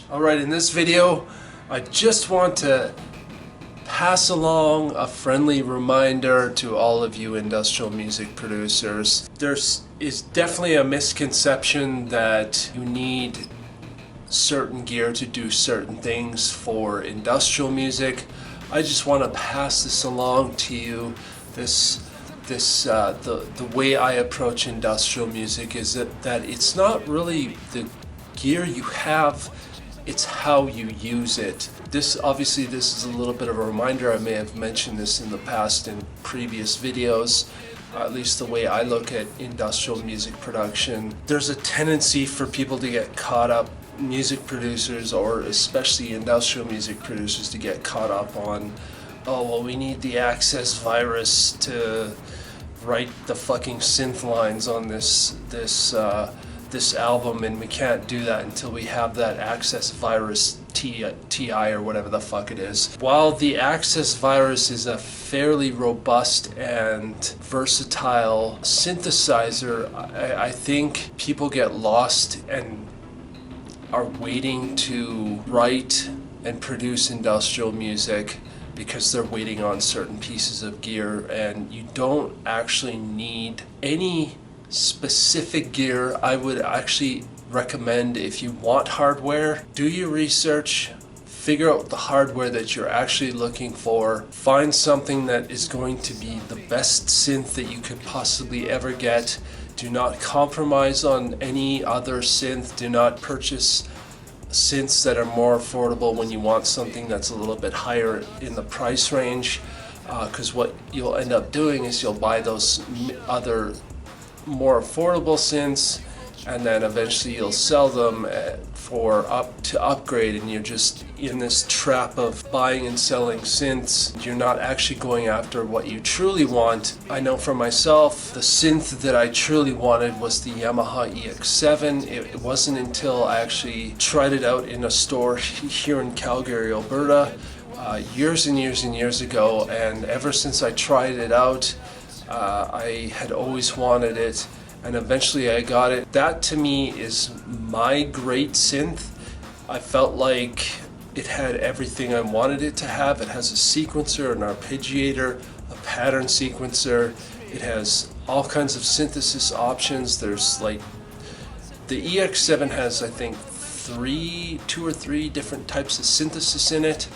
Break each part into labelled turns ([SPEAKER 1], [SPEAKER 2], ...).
[SPEAKER 1] Alright, in this video, I just want to pass along a friendly reminder to all of you industrial music producers. There is definitely a misconception that you need certain gear to do certain things for industrial music. I just want to pass this along to you. The way I approach industrial music is that it's not really the gear you have, it's how you use it. This is a little bit of a reminder. I may have mentioned this in the past in previous videos, at least the way I look at industrial music production. There's a tendency for people to get caught up, music producers or especially industrial music producers, to get caught up on, oh well, we need the access virus to write the fucking synth lines on this album, and we can't do that until we have that access virus TI or whatever the fuck it is. While the access virus is a fairly robust and versatile synthesizer, I think people get lost and are waiting to write and produce industrial music because they're waiting on certain pieces of gear, and you don't actually need any specific gear. I would actually recommend, if you want hardware, do your research, figure out the hardware that you're actually looking for, find something that is going to be the best synth that you could possibly ever get. Do not compromise on any other synth. Do not purchase synths that are more affordable when you want something that's a little bit higher in the price range, because what you'll end up doing is you'll buy those other more affordable synths, and then eventually you'll sell them for upgrade, and you're just in this trap of buying and selling synths. You're not actually going after what you truly want. I know for myself, the synth that I truly wanted was the Yamaha EX7. It wasn't until I actually tried it out in a store here in Calgary, Alberta, years and years and years ago, and ever since I tried it out, I had always wanted it, and eventually I got it. That to me is my great synth. I felt like it had everything I wanted it to have. It has a sequencer, an arpeggiator, a pattern sequencer. It has all kinds of synthesis options. There's like, the EX7 has, I think, two or three different types of synthesis in it.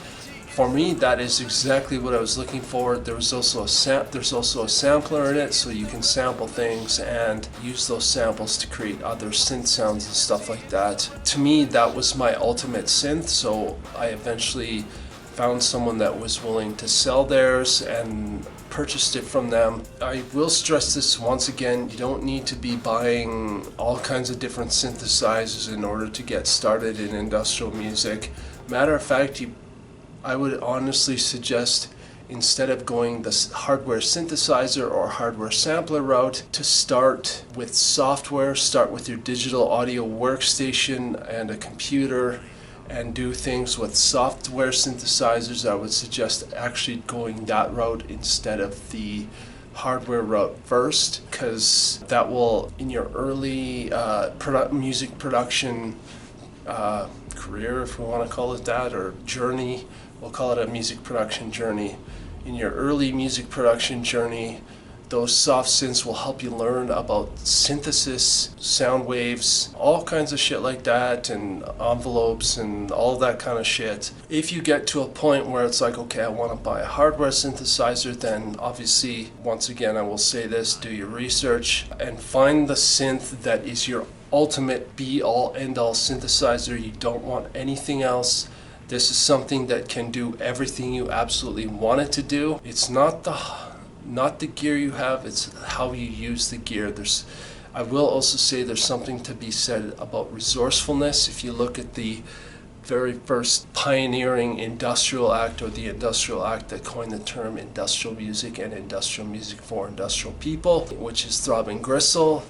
[SPEAKER 1] For me, that is exactly what I was looking for. There's also a sampler in it, so you can sample things and use those samples to create other synth sounds and stuff like that. To me, that was my ultimate synth, so I eventually found someone that was willing to sell theirs and purchased it from them. I will stress this once again, you don't need to be buying all kinds of different synthesizers in order to get started in industrial music. Matter of fact, I would honestly suggest, instead of going the hardware synthesizer or hardware sampler route, to start with software. Start with your digital audio workstation and a computer and do things with software synthesizers. I would suggest actually going that route instead of the hardware route first, because that will, in your early music production career, if we want to call it that, or journey, we'll call it a music production journey. In your early music production journey, those soft synths will help you learn about synthesis, sound waves, all kinds of shit like that, and envelopes and all that kind of shit. If you get to a point where it's like, okay, I want to buy a hardware synthesizer, then obviously, once again, I will say this, do your research and find the synth that is your ultimate be-all, end-all synthesizer. You don't want anything else. This is something that can do everything you absolutely want it to do. It's not the gear you have, it's how you use the gear. I will also say there's something to be said about resourcefulness. If you look at the very first pioneering industrial act, or the industrial act that coined the term industrial music and industrial music for industrial people, which is Throbbing Gristle,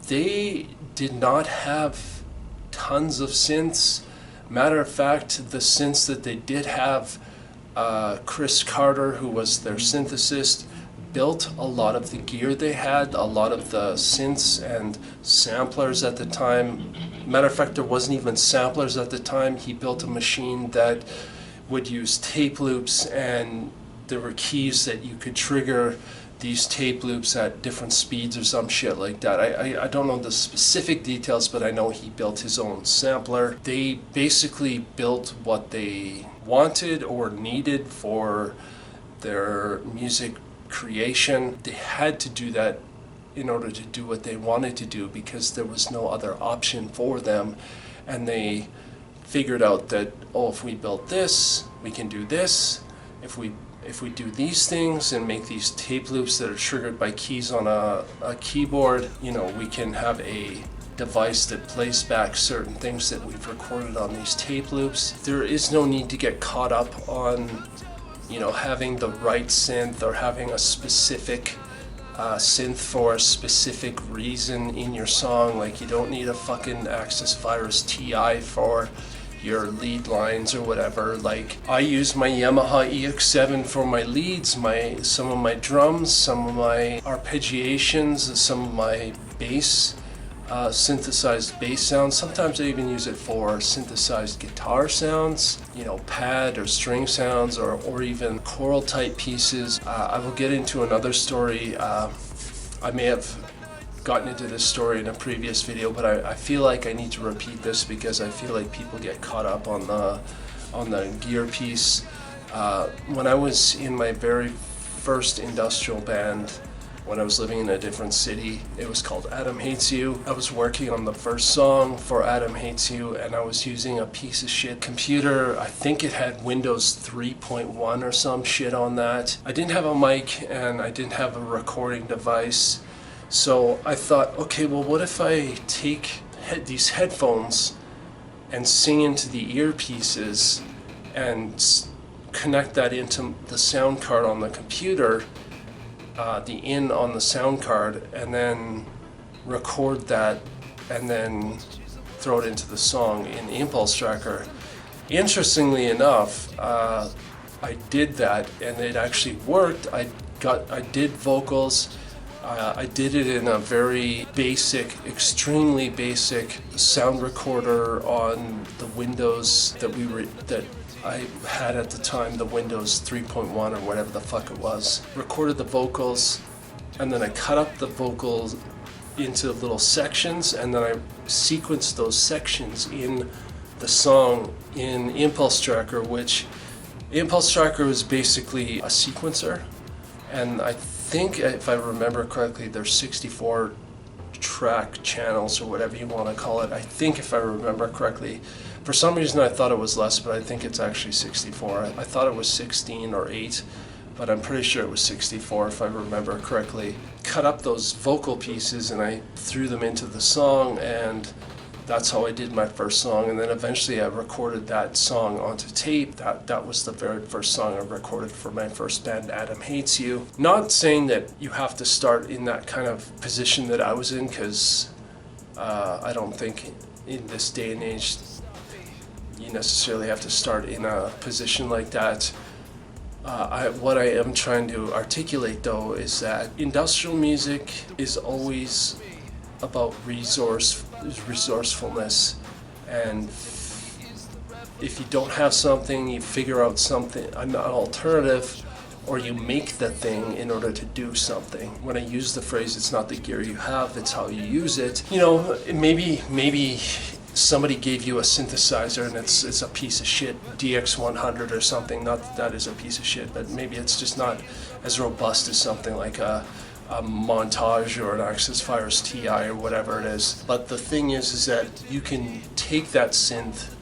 [SPEAKER 1] they did not have tons of synths. Matter of fact, the synths that they did have, Chris Carter, who was their synthesist, built a lot of the gear they had, a lot of the synths and samplers at the time. Matter of fact, there wasn't even samplers at the time. He built a machine that would use tape loops, and there were keys that you could trigger these tape loops at different speeds or some shit like that. I don't know the specific details, but I know he built his own sampler. They basically built what they wanted or needed for their music creation. They had to do that in order to do what they wanted to do, because there was no other option for them. And they figured out that, oh, if we build this, we can do this. If we do these things and make these tape loops that are triggered by keys on a keyboard, you know, we can have a device that plays back certain things that we've recorded on these tape loops. There is no need to get caught up on, you know, having the right synth or having a specific synth for a specific reason in your song. Like, you don't need a fucking Access Virus TI for your lead lines or whatever. Like, I use my Yamaha EX7 for my leads, some of my drums, some of my arpeggiations, some of my bass, synthesized bass sounds. Sometimes I even use it for synthesized guitar sounds, you know, pad or string sounds, or even choral type pieces. I will get into another story. I may have gotten into this story in a previous video, but I feel like I need to repeat this because I feel like people get caught up on the gear piece. When I was in my very first industrial band, when I was living in a different city, it was called Adam Hates You. I was working on the first song for Adam Hates You, and I was using a piece of shit computer. I think it had Windows 3.1 or some shit on that. I didn't have a mic and I didn't have a recording device. So I thought, okay, well, what if I take these headphones and sing into the earpieces and connect that into the sound card on the computer, the in on the sound card, and then record that and then throw it into the song in Impulse Tracker. Interestingly enough, I did that and it actually worked. I did vocals. I did it in a very basic, extremely basic sound recorder on the Windows that I had at the time, the Windows 3.1 or whatever the fuck it was. Recorded the vocals, and then I cut up the vocals into little sections, and then I sequenced those sections in the song in Impulse Tracker, which Impulse Tracker is basically a sequencer, and I think, if I remember correctly, there's 64 track channels or whatever you want to call it. I think, if I remember correctly, for some reason I thought it was less, but I think it's actually 64. I thought it was 16 or 8, but I'm pretty sure it was 64 if I remember correctly. Cut up those vocal pieces and I threw them into the song, and that's how I did my first song. And then eventually I recorded that song onto tape. That was the very first song I recorded for my first band, Adam Hates You. Not saying that you have to start in that kind of position that I was in, because I don't think in this day and age you necessarily have to start in a position like that. What I am trying to articulate, though, is that industrial music is always about resourcefulness, and if you don't have something, you figure out something, an alternative, or you make the thing in order to do something. When I use the phrase, it's not the gear you have, it's how you use it. You know, maybe somebody gave you a synthesizer and it's a piece of shit, DX100 or something. Not that that is a piece of shit, but maybe it's just not as robust as something like a Montage or an Access Virus TI or whatever it is. But the thing is that you can take that synth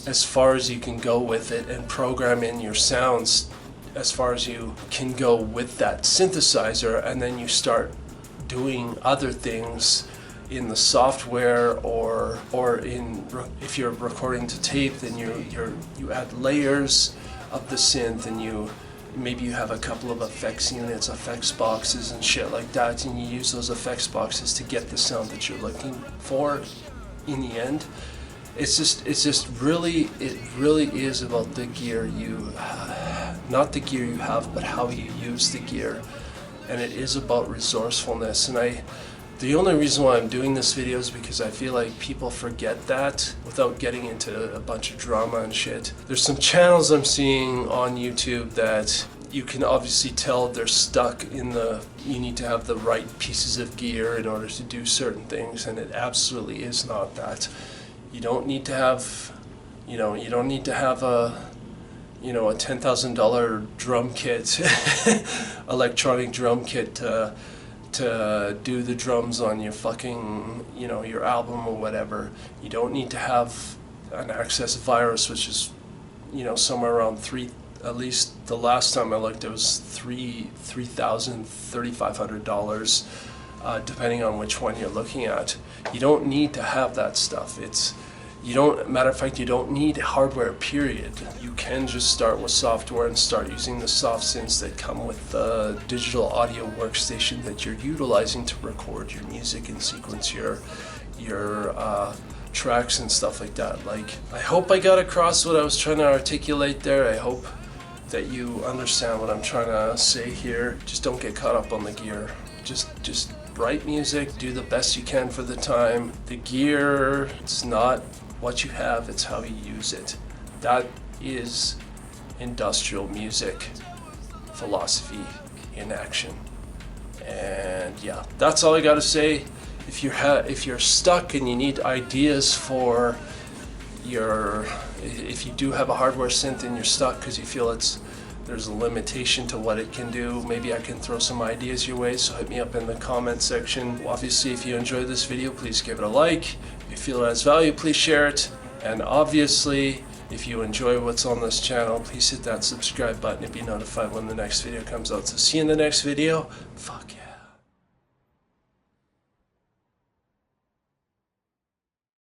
[SPEAKER 1] as far as you can go with it and program in your sounds as far as you can go with that synthesizer, and then you start doing other things in the software, or if you're recording to tape, then you add layers of the synth, and maybe you have a couple of effects units, effects boxes and shit like that, and you use those effects boxes to get the sound that you're looking for in the end. It really is about the gear not the gear you have, but how you use the gear. and it is about resourcefulness. And the only reason why I'm doing this video is because I feel like people forget that without getting into a bunch of drama and shit. There's some channels I'm seeing on YouTube that you can obviously tell they're stuck in you need to have the right pieces of gear in order to do certain things, and it absolutely is not that. You don't need to have, you don't need to have a $10,000 drum kit, electronic drum kit to do the drums on your fucking, your album or whatever. You don't need to have an access virus, which is, somewhere around at least the last time I looked, it was $3,500, depending on which one you're looking at. You don't need to have that stuff. Matter of fact, you don't need hardware, period. You can just start with software and start using the soft synths that come with the digital audio workstation that you're utilizing to record your music and sequence your tracks and stuff like that. I hope I got across what I was trying to articulate there. I hope that you understand what I'm trying to say here. Just don't get caught up on the gear. Just write music, do the best you can for the time. The gear, it's not what you have, it's how you use it. That is industrial music philosophy in action. And yeah, that's all I gotta say. If you're stuck and you need ideas for if you do have a hardware synth and you're stuck because you feel there's a limitation to what it can do, maybe I can throw some ideas your way, so hit me up in the comment section. Obviously, if you enjoyed this video, please give it a like. If you feel it has value, please share it. And obviously, if you enjoy what's on this channel, please hit that subscribe button and be notified when the next video comes out. So see you in the next video. Fuck yeah.